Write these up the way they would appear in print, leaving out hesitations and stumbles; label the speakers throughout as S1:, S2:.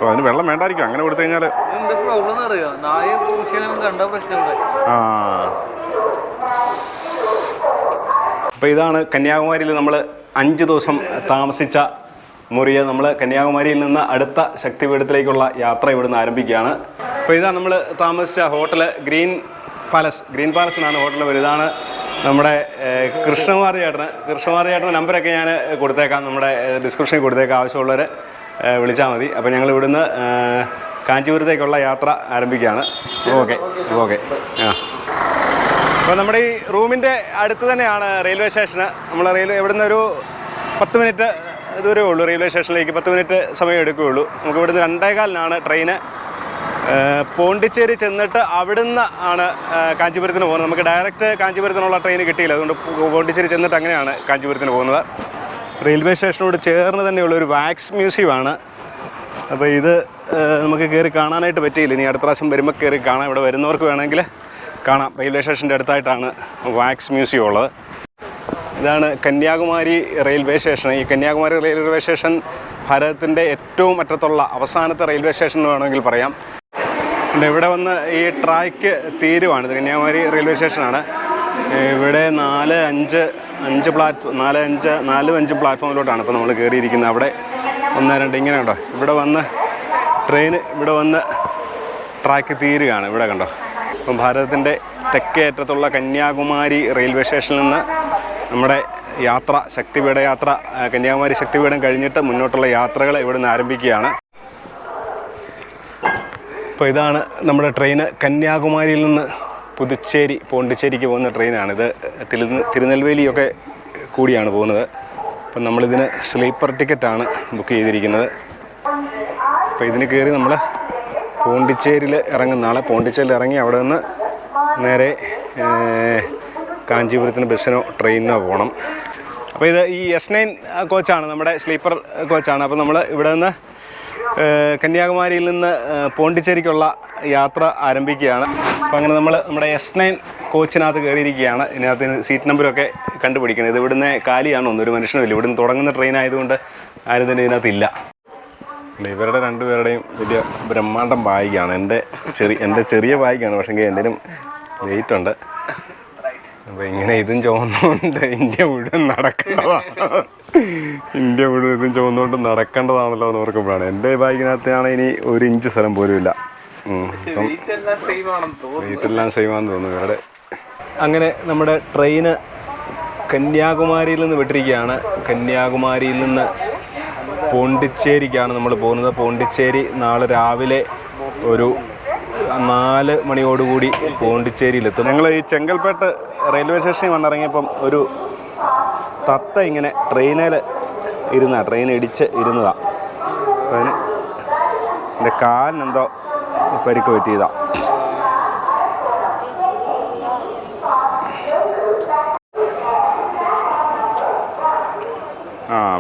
S1: അതിന് വെള്ളം വേണ്ടായിരിക്കും അങ്ങനെ കൊടുത്തു കഴിഞ്ഞാൽ.
S2: എന്താ പ്രോബ്ലം അറിയാം, നായ പൂച്ചേനെ കണ്ട പ്രശ്നമില്ല.
S1: അപ്പോൾ ഇതാണ് കന്യാകുമാരിയിൽ നമ്മൾ 5 ദിവസം താമസിച്ച മുറിയെ. നമ്മൾ കന്യാകുമാരിയിൽ നിന്ന് അടുത്ത ശക്തിപീഠത്തിലേക്കുള്ള യാത്ര ഇവിടുന്ന് ആരംഭിക്കുകയാണ്. അപ്പോൾ ഇതാണ് നമ്മൾ താമസിച്ച ഹോട്ടൽ ഗ്രീൻ പാലസ് എന്നാണ് ഹോട്ടലിൽ വരുന്നത്. ഇതാണ് നമ്മുടെ കൃഷ്ണകുമാർ ചേട്ടൻ്റെ നമ്പറൊക്കെ ഞാൻ കൊടുത്തേക്കാം, നമ്മുടെ ഡിസ്ക്രിപ്ഷനിൽ കൊടുത്തേക്കാം, ആവശ്യമുള്ളവർ വിളിച്ചാൽ മതി. അപ്പോൾ ഞങ്ങൾ ഇവിടുന്ന് കാഞ്ചീപുരത്തേക്കുള്ള യാത്ര ആരംഭിക്കുകയാണ്. ഓക്കെ അപ്പോൾ നമ്മുടെ ഈ റൂമിൻ്റെ അടുത്ത് തന്നെയാണ് റെയിൽവേ സ്റ്റേഷന്. നമ്മൾ ഇവിടുന്ന് ഒരു 10 മിനിറ്റ് ദൂരമേ ഉള്ളൂ റെയിൽവേ സ്റ്റേഷനിലേക്ക്. 10 മിനിറ്റ് സമയം എടുക്കുകയുള്ളൂ. നമുക്ക് ഇവിടുന്ന് 2:15-നാണ് ട്രെയിന്. പോണ്ടിച്ചേരി ചെന്നിട്ട് അവിടുന്ന് ആണ് കാഞ്ചീപുരത്തിന് പോകുന്നത്. നമുക്ക് ഡയറക്റ്റ് കാഞ്ചീപുരത്തിനുള്ള ട്രെയിൻ കിട്ടിയില്ല, അതുകൊണ്ട് പോണ്ടിച്ചേരി ചെന്നിട്ട് അങ്ങനെയാണ് കാഞ്ചീപുരത്തിന് പോകുന്നത്. റെയിൽവേ സ്റ്റേഷനോട് ചേർന്ന് തന്നെയുള്ളൊരു വാക്സ് മ്യൂസിയമാണ്. അപ്പോൾ ഇത് നമുക്ക് കയറി കാണാനായിട്ട് പറ്റിയില്ല. ഇനി അടുത്ത പ്രാവശ്യം വരുമ്പോൾ കയറി കാണാം. ഇവിടെ വരുന്നവർക്ക് വേണമെങ്കിൽ കാണാം. റെയിൽവേ സ്റ്റേഷൻ്റെ അടുത്തായിട്ടാണ് വാക്സ് മ്യൂസിയം ഉള്ളത്. ഇതാണ് കന്യാകുമാരി റെയിൽവേ സ്റ്റേഷൻ. ഈ കന്യാകുമാരി റെയിൽവേ സ്റ്റേഷൻ ഭാരതത്തിൻ്റെ ഏറ്റവും അറ്റത്തുള്ള അവസാനത്തെ റെയിൽവേ സ്റ്റേഷൻ എന്ന് വേണമെങ്കിൽ പറയാം. പിന്നെ ഇവിടെ വന്ന് ഈ ട്രാക്ക് തീരുവാണ്. ഇത് കന്യാകുമാരി റെയിൽവേ സ്റ്റേഷനാണ്. ഇവിടെ 4-5 പ്ലാറ്റ്ഫോമിലോട്ടാണ് ഇപ്പോൾ നമ്മൾ കയറിയിരിക്കുന്നത്. അവിടെ 1-2 ഇങ്ങനെ കണ്ടോ, ഇവിടെ വന്ന് ട്രെയിന് ഇവിടെ വന്ന് ട്രാക്ക് തീരുകയാണ്. ഇവിടെ കണ്ടോ. അപ്പം ഭാരതത്തിൻ്റെ തെക്കേ അറ്റത്തുള്ള കന്യാകുമാരി റെയിൽവേ സ്റ്റേഷനിൽ നിന്ന് നമ്മുടെ യാത്ര, ശക്തിപീഠ യാത്ര, കന്യാകുമാരി ശക്തിപീഠം കഴിഞ്ഞിട്ട് മുന്നോട്ടുള്ള യാത്രകൾ ഇവിടുന്ന് ആരംഭിക്കുകയാണ്. അപ്പോൾ ഇതാണ് നമ്മുടെ ട്രെയിന്. കന്യാകുമാരിയിൽ നിന്ന് പോണ്ടിച്ചേരിക്ക് പോകുന്ന ട്രെയിനാണ്. ഇത് തിരുനെൽവേലിയൊക്കെ കൂടിയാണ് പോകുന്നത്. അപ്പം നമ്മളിതിന് സ്ലീപ്പർ ടിക്കറ്റാണ് ബുക്ക് ചെയ്തിരിക്കുന്നത്. അപ്പോൾ ഇതിന് കയറി നമ്മൾ പോണ്ടിച്ചേരിയിൽ ഇറങ്ങുന്നതാണ്. പോണ്ടിച്ചേരിയിൽ ഇറങ്ങി അവിടെ നിന്ന് നേരെ കാഞ്ചീപുരത്തിന് ബസ്സിനോ ട്രെയിനിനോ പോകണം. അപ്പോൾ ഇത് ഈ S9 കോച്ചാണ്, നമ്മുടെ സ്ലീപ്പർ കോച്ചാണ്. അപ്പോൾ നമ്മൾ ഇവിടെ നിന്ന് കന്യാകുമാരിയിൽ നിന്ന് പോണ്ടിച്ചേരിക്കുള്ള യാത്ര ആരംഭിക്കുകയാണ്. അപ്പോൾ അങ്ങനെ നമ്മൾ നമ്മുടെ S9 കോച്ചിനകത്ത് കയറിയിരിക്കുകയാണ്. ഇതിനകത്ത് സീറ്റ് നമ്പരൊക്കെ കണ്ടുപിടിക്കണം. ഇത് ഇവിടുന്ന് കാലിയാണോ ഒരു മനുഷ്യനുമില്ല. ഇവിടുന്ന് തുടങ്ങുന്ന ട്രെയിൻ ആയതുകൊണ്ട് ആരും തന്നെ ഇതിനകത്തില്ല. ഇവരുടെ 2 പേരുടെയും വലിയ ബ്രഹ്മാണ്ടം ബാഗാണ്. എൻ്റെ ചെറിയ ബാഗാണ്, പക്ഷേ എന്തെങ്കിലും വെയിറ്റ് ഉണ്ട്. അപ്പോൾ ഇങ്ങനെ ഇതും ചുവന്നുകൊണ്ട് ഇന്ത്യ മുഴുവൻ ഇതും ചുവന്നുകൊണ്ട് നടക്കേണ്ടതാണല്ലോ എന്ന് ഓർക്കുമ്പോഴാണ്. എൻ്റെ ബാഗിനകത്താണ് ഇനി 1 ഇഞ്ച് സ്ഥലം പോലും ഇല്ല. വെയിറ്റെല്ലാം സെയിം ആണെന്ന് തോന്നുന്നു ഇവരുടെ. അങ്ങനെ നമ്മുടെ ട്രെയിന് കന്യാകുമാരിയിൽ നിന്ന് വിട്ടിരിക്കുകയാണ്. കന്യാകുമാരിയിൽ നിന്ന് പോണ്ടിച്ചേരിക്കാണ് നമ്മൾ പോകുന്നത്. പോണ്ടിച്ചേരി നാളെ രാവിലെ ഒരു 4 മണിയോടുകൂടി പോണ്ടിച്ചേരിയിലെത്തും. ഞങ്ങൾ ഈ ചെങ്കൽപ്പേട്ട് റെയിൽവേ സ്റ്റേഷനിൽ വന്നിറങ്ങിയപ്പം ഒരു തത്ത ഇങ്ങനെ ട്രെയിൻ ഇടിച്ച് ഇരുന്നതാണ്. അപ്പം അതിന് എൻ്റെ കാലിനെന്തോ പരിക്ക് പറ്റിയതാണ്.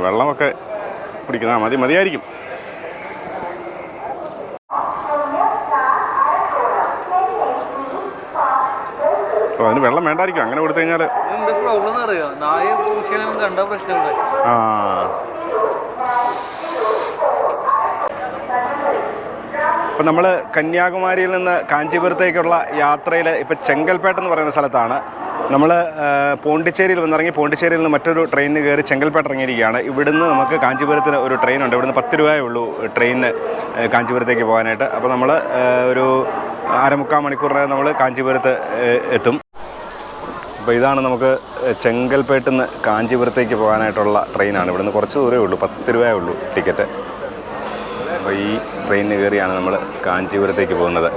S1: വെള്ളമൊക്കെ കുടിക്കുന്ന മതിയായിരിക്കും. അപ്പോൾ അതിന് വെള്ളം വേണ്ടായിരിക്കും അങ്ങനെ കൊടുത്തു കഴിഞ്ഞാൽ.
S2: എന്താ പ്രോബ്ലം അറിയാം, നായ പൂച്ചേനെ കണ്ട പ്രശ്നമില്ല.
S1: ഇപ്പം നമ്മൾ കന്യാകുമാരിയിൽ നിന്ന് കാഞ്ചീപുരത്തേക്കുള്ള യാത്രയിൽ ഇപ്പോൾ ചെങ്കൽപ്പേട്ട് എന്ന് പറയുന്ന സ്ഥലത്താണ് നമ്മൾ പോണ്ടിച്ചേരിയിൽ വന്നിറങ്ങി. പോണ്ടിച്ചേരിയിൽ നിന്ന് മറ്റൊരു ട്രെയിനിന് കയറി ചെങ്കൽപ്പേട്ട് ഇറങ്ങിയിരിക്കുകയാണ്. ഇവിടുന്ന് നമുക്ക് കാഞ്ചീപുരത്തിന് ഒരു ട്രെയിനുണ്ട്. ഇവിടുന്ന് 10 രൂപയേ ഉള്ളൂ ട്രെയിനിന് കാഞ്ചീപുരത്തേക്ക് പോകാനായിട്ട്. അപ്പോൾ നമ്മൾ ഒരു 3/4 മണിക്കൂറിനകം നമ്മൾ കാഞ്ചീപുരത്ത് എത്തും. അപ്പോൾ ഇതാണ് നമുക്ക് ചെങ്കൽപ്പേട്ടിൽ നിന്ന് കാഞ്ചീപുരത്തേക്ക് പോകാനായിട്ടുള്ള ട്രെയിനാണ്. ഇവിടുന്ന് കുറച്ച് ദൂരമേ ഉള്ളൂ, 10 രൂപയേ ഉള്ളൂ ടിക്കറ്റ്. അപ്പോൾ ഈ ട്രെയിനിന് കയറിയാണ് നമ്മൾ കാഞ്ചീപുരത്തേക്ക് പോകുന്നത്.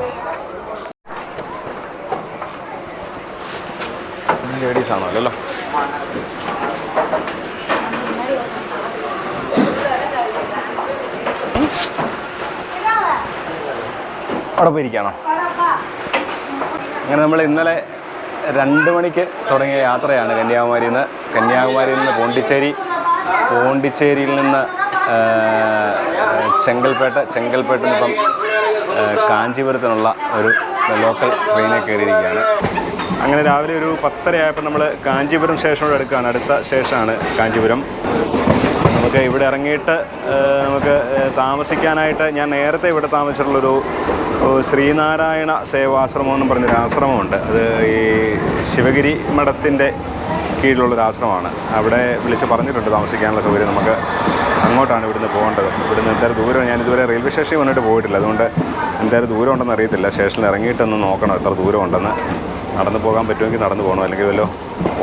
S1: ലേഡീസാണോ അല്ലല്ലോ. അവിടെ പോയിരിക്കുകയാണോ? അങ്ങനെ നമ്മൾ ഇന്നലെ 2 മണിക്ക് തുടങ്ങിയ യാത്രയാണ് കന്യാകുമാരിയിൽ നിന്ന് പോണ്ടിച്ചേരിയിൽ നിന്ന് ചെങ്കൽപ്പേട്ടിൽ നിന്നിപ്പം കാഞ്ചീപുരത്തിനുള്ള ഒരു ലോക്കൽ ട്രെയിനിൽ കയറിയിരിക്കുകയാണ്. അങ്ങനെ രാവിലെ ഒരു 10:30 ആയപ്പോൾ നമ്മൾ കാഞ്ചീപുരം സ്റ്റേഷനോട് അടുക്കുകയാണ്. അടുത്ത സ്റ്റേഷനാണ് കാഞ്ചീപുരം. നമുക്ക് ഇവിടെ ഇറങ്ങിയിട്ട് നമുക്ക് താമസിക്കാനായിട്ട് ഞാൻ നേരത്തെ ഇവിടെ താമസിച്ചിട്ടുള്ളൊരു ശ്രീനാരായണ സേവാശ്രമം എന്നും പറഞ്ഞൊരു ആശ്രമമുണ്ട്. അത് ഈ ശിവഗിരി മഠത്തിൻ്റെ കീഴിലുള്ളൊരു ആശ്രമമാണ്. അവിടെ വിളിച്ച് പറഞ്ഞിട്ടുണ്ട് താമസിക്കാനുള്ള സൗകര്യം. നമുക്ക് അങ്ങോട്ടാണ് ഇവിടുന്ന് പോകേണ്ടത്. ഇവിടുന്ന് എന്തായാലും ദൂരം ഞാനിതുവരെ റെയിൽവേ സ്റ്റേഷനിൽ വന്നിട്ട് പോയിട്ടില്ല. അതുകൊണ്ട് എന്തായാലും ദൂരം ഉണ്ടെന്ന് അറിയത്തില്ല. സ്റ്റേഷനിൽ ഇറങ്ങിയിട്ടൊന്ന് നോക്കണം എത്ര ദൂരം ഉണ്ടെന്ന്. നടന്നു പോകാൻ പറ്റുമെങ്കിൽ നടന്നു പോകണം, അല്ലെങ്കിൽ വല്ലോ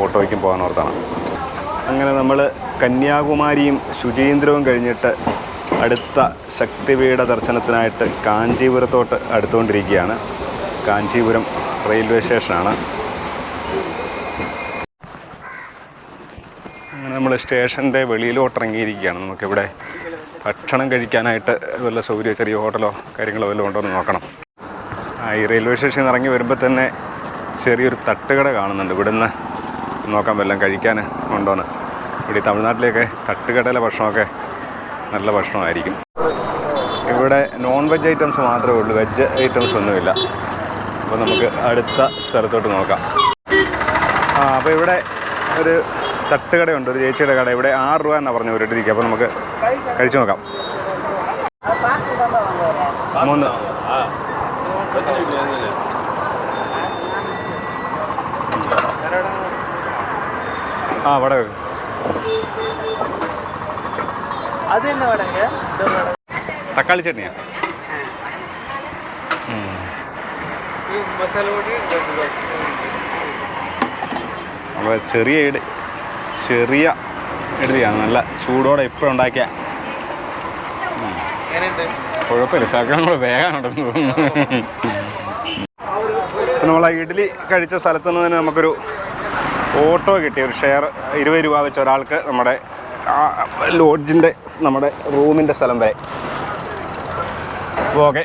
S1: ഓട്ടോയ്ക്കും പോകാൻ ഓർത്താണ്. അങ്ങനെ നമ്മൾ കന്യാകുമാരിയും ശുചീന്ദ്രവും കഴിഞ്ഞിട്ട് അടുത്ത ശക്തിപീഠ ദർശനത്തിനായിട്ട് കാഞ്ചീപുരത്തോട്ട് അടുത്തുകൊണ്ടിരിക്കുകയാണ്. കാഞ്ചീപുരം റെയിൽവേ സ്റ്റേഷനാണ്. അങ്ങനെ നമ്മൾ സ്റ്റേഷൻ്റെ വെളിയിലോട്ട് ഇറങ്ങിയിരിക്കുകയാണ്. നമുക്കിവിടെ ഭക്ഷണം കഴിക്കാനായിട്ട് വല്ല സൗകര്യം, ചെറിയ ഹോട്ടലോ കാര്യങ്ങളോ വല്ലതും ഉണ്ടോ എന്ന് നോക്കണം. ഈ റെയിൽവേ സ്റ്റേഷനിൽ നിന്ന് ഇറങ്ങി വരുമ്പോൾ തന്നെ ചെറിയൊരു തട്ടുകട കാണുന്നുണ്ട്. ഇവിടുന്ന് നോക്കാൻ വല്ലതും കഴിക്കാൻ ഉണ്ടോയെന്ന്. ഇവിടെ തമിഴ്നാട്ടിലേക്ക് തട്ടുകടയിലെ ഭക്ഷണമൊക്കെ നല്ല ഭക്ഷണമായിരിക്കും. ഇവിടെ നോൺ വെജ് ഐറ്റംസ് മാത്രമേ ഉള്ളൂ, വെജ് ഐറ്റംസ് ഒന്നുമില്ല. അപ്പോൾ നമുക്ക് അടുത്ത സ്ഥലത്തോട്ട് നോക്കാം. അപ്പോൾ ഇവിടെ ഒരു തട്ടുകടയുണ്ട്, ഒരു ചേച്ചിയുടെ കട. ഇവിടെ 6 രൂപ എന്നാണ് പറഞ്ഞു ഒരിട്ടിരിക്കുക. അപ്പോൾ നമുക്ക് കഴിച്ചു നോക്കാം. 3 വട തക്കാളി ചട്നിയാ. അപ്പോൾ ചെറിയ ഇഡ്ഡലിയാണ്, നല്ല ചൂടോടെ ഇപ്പോഴും ഉണ്ടാക്കിയ. കുഴപ്പമില്ല, ശകലം കൂടെ വേഗാനുണ്ടെന്ന് തോന്നുന്നു. നമ്മൾ ആ ഇഡ്ഡലി കഴിച്ച സ്ഥലത്തു നിന്ന് തന്നെ നമുക്കൊരു ഓട്ടോ കിട്ടി. ഒരു ഷെയർ 20 രൂപ വെച്ച് ഒരാൾക്ക് നമ്മുടെ ലോഡ്ജിൻ്റെ നമ്മുടെ റൂമിൻ്റെ സ്ഥലം വരെ. ഓക്കെ,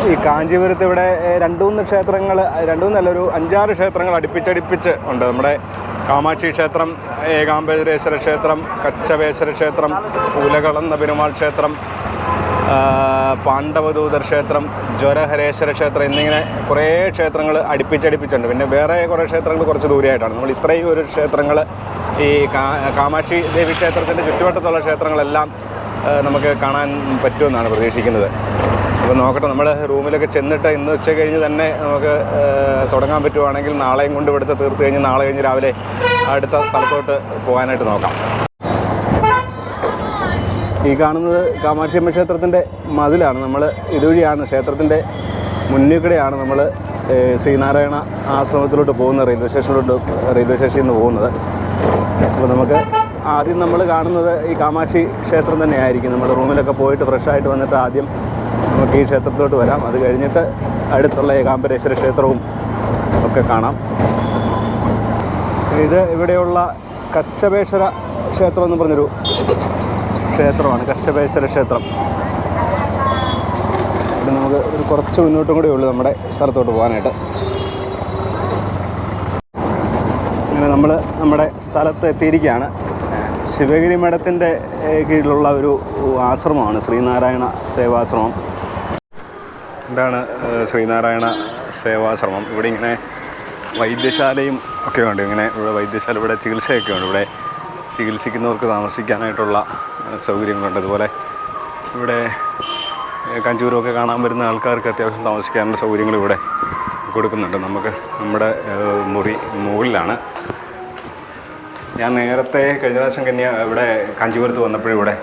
S1: ഈ കാഞ്ചീപുരത്ത് ഇവിടെ 2-3 ക്ഷേത്രങ്ങൾ, 2-3 ഒരു 5-6 ക്ഷേത്രങ്ങൾ അടുപ്പിച്ചടുപ്പിച്ച് ഉണ്ട്. നമ്മുടെ കാമാക്ഷി ക്ഷേത്രം, ഏകാംബേശ്വര ക്ഷേത്രം, കച്ചപേശ്വര ക്ഷേത്രം, ഉലകളന്ന പെരുമാൾ ക്ഷേത്രം, പാണ്ഡവദൂതർ ക്ഷേത്രം, ജ്വരഹരേശ്വര ക്ഷേത്രം എന്നിങ്ങനെ കുറേ ക്ഷേത്രങ്ങൾ അടുപ്പിച്ചടുപ്പിച്ചുണ്ട്. പിന്നെ വേറെ കുറേ ക്ഷേത്രങ്ങൾ കുറച്ച് ദൂരെയായിട്ടാണ്. നമ്മൾ ഇത്രയും ഒരു ക്ഷേത്രങ്ങൾ, ഈ കാമാക്ഷി ദേവി ക്ഷേത്രത്തിൻ്റെ ചുറ്റുവട്ടത്തുള്ള ക്ഷേത്രങ്ങളെല്ലാം നമുക്ക് കാണാൻ പറ്റുമെന്നാണ് പ്രതീക്ഷിക്കുന്നത്. അപ്പോൾ നോക്കട്ടെ, നമ്മൾ റൂമിലൊക്കെ ചെന്നിട്ട് ഇന്ന് ഉച്ച കഴിഞ്ഞ് തന്നെ നമുക്ക് തുടങ്ങാൻ പറ്റുവാണെങ്കിൽ നാളെയും കൊണ്ട് ഇവിടുത്തെ തീർത്ത് കഴിഞ്ഞ് നാളെ കഴിഞ്ഞ് രാവിലെ അടുത്ത സ്ഥലത്തോട്ട് പോകാനായിട്ട് നോക്കാം. ഈ കാണുന്നത് കാമാക്ഷി അമ്മ ക്ഷേത്രത്തിൻ്റെ മതിലാണ്. നമ്മൾ ഇതുവഴിയാണ്, ക്ഷേത്രത്തിൻ്റെ മുന്നിൽ കൂടെയാണ് നമ്മൾ ശ്രീനാരായണ ആശ്രമത്തിലോട്ട് പോകുന്നത്, റെയിൽവേ സ്റ്റേഷനിൽ നിന്ന് പോകുന്നത്. അപ്പോൾ നമുക്ക് ആദ്യം നമ്മൾ കാണുന്നത് ഈ കാമാക്ഷി ക്ഷേത്രം തന്നെയായിരിക്കും. നമ്മൾ റൂമിലൊക്കെ പോയിട്ട് ഫ്രഷായിട്ട് വന്നിട്ട് ആദ്യം നമുക്ക് ഈ ക്ഷേത്രത്തിലോട്ട് വരാം. അത് കഴിഞ്ഞിട്ട് അടുത്തുള്ള ഏകാംബരേശ്വര ക്ഷേത്രവും ഒക്കെ കാണാം. ഇത് ഇവിടെയുള്ള കച്ചപേശ്വര ക്ഷേത്രം എന്ന് പറഞ്ഞൊരു ക്ഷേത്രമാണ്, കച്ചപേശ്വര ക്ഷേത്രം. ഇവിടെ നമുക്ക് ഒരു കുറച്ച് മുന്നോട്ടും കൂടെ ഉള്ളൂ നമ്മുടെ സ്ഥലത്തോട്ട് പോകാനായിട്ട്. അങ്ങനെ നമ്മൾ നമ്മുടെ സ്ഥലത്ത് എത്തിയിരിക്കുകയാണ്. ശിവഗിരി മഠത്തിൻ്റെ കീഴിലുള്ള ഒരു ആശ്രമമാണ് ശ്രീനാരായണ സേവാശ്രമം. ഇതാണ് ശ്രീനാരായണ സേവാശ്രമം. ഇവിടെ ഇങ്ങനെ വൈദ്യശാലയും ഒക്കെ ഉണ്ട്. ഇങ്ങനെ ഇവിടെ വൈദ്യശാല, ഇവിടെ ചികിത്സയൊക്കെ ഉണ്ട്. ഇവിടെ ചികിത്സിക്കുന്നവർക്ക് താമസിക്കാനായിട്ടുള്ള സൗകര്യങ്ങളുണ്ട്. അതുപോലെ ഇവിടെ കാഞ്ചീപുരമൊക്കെ കാണാൻ വരുന്ന ആൾക്കാർക്ക് അത്യാവശ്യം താമസിക്കാനുള്ള സൗകര്യങ്ങൾ ഇവിടെ കൊടുക്കുന്നുണ്ട്. നമുക്ക് നമ്മുടെ മുറി മുകളിലാണ്. ഞാൻ നേരത്തെ കഴിഞ്ഞ പ്രാവശ്യം ഇവിടെ കാഞ്ചീപുരത്ത് വന്നപ്പോഴും ഇവിടെ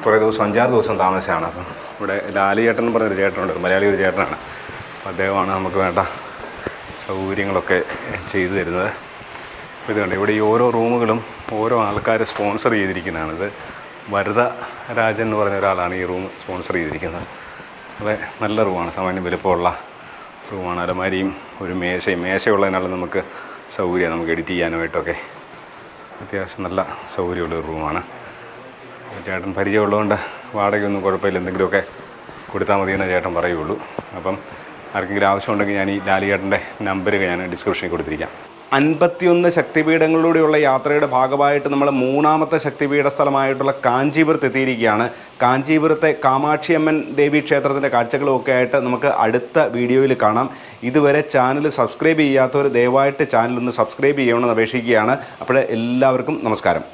S1: കുറേ ദിവസം 5-6 ദിവസം താമസിച്ചാണ്. അപ്പം ഇവിടെ ലാലിയേട്ടൻ എന്ന് പറഞ്ഞൊരു ചേട്ടനുണ്ട്, മലയാളി ഒരു ചേട്ടനാണ്. അപ്പോൾ അദ്ദേഹമാണ് നമുക്ക് വേണ്ട സൗകര്യങ്ങളൊക്കെ ചെയ്തു തരുന്നത്. ഇത് കണ്ട് ഇവിടെ ഈ ഓരോ റൂമുകളും ഓരോ ആൾക്കാർ സ്പോൺസർ ചെയ്തിരിക്കുന്നതാണ്. ഇത് വരദരാജൻ എന്ന് പറഞ്ഞ ഒരാളാണ് ഈ റൂം സ്പോൺസർ ചെയ്തിരിക്കുന്നത്. അത് നല്ല റൂമാണ്, സാമാന്യം വലുപ്പമുള്ള റൂമാണ്. അലമാരിയും ഒരു മേശയുള്ളതിനാണ് നമുക്ക് സൗകര്യം, നമുക്ക് എഡിറ്റ് ചെയ്യാനുമായിട്ടൊക്കെ അത്യാവശ്യം നല്ല സൗകര്യമുള്ളൊരു റൂമാണ്. ചേട്ടൻ പരിചയമുള്ളതുകൊണ്ട് വാടകയൊന്നും കുഴപ്പമില്ല, എന്തെങ്കിലുമൊക്കെ കൊടുത്താൽ മതിയെന്ന് ചേട്ടൻ പറയുള്ളൂ. അപ്പം ആർക്കെങ്കിലും ആവശ്യമുണ്ടെങ്കിൽ ഞാൻ ഈ ലാലിയേട്ടൻ്റെ നമ്പർ ഞാൻ ഡിസ്ക്രിപ്ഷനിൽ കൊടുത്തിരിക്കാം. 51 ശക്തിപീഠങ്ങളിലൂടെയുള്ള യാത്രയുടെ ഭാഗമായിട്ട് നമ്മൾ മൂന്നാമത്തെ ശക്തിപീഠ സ്ഥലമായിട്ടുള്ള കാഞ്ചീപുരത്ത് എത്തിയിരിക്കുകയാണ്. കാഞ്ചീപുരത്തെ കാമാക്ഷിയമ്മൻ ദേവി ക്ഷേത്രത്തിൻ്റെ കാഴ്ചകളും ഒക്കെ ആയിട്ട് നമുക്ക് അടുത്ത വീഡിയോയിൽ കാണാം. ഇതുവരെ ചാനൽ സബ്സ്ക്രൈബ് ചെയ്യാത്തവർ ദയവായിട്ട് ചാനൽ ഒന്ന് സബ്സ്ക്രൈബ് ചെയ്യണമെന്ന് അപേക്ഷിക്കുകയാണ്. അപ്പോൾ എല്ലാവർക്കും നമസ്കാരം.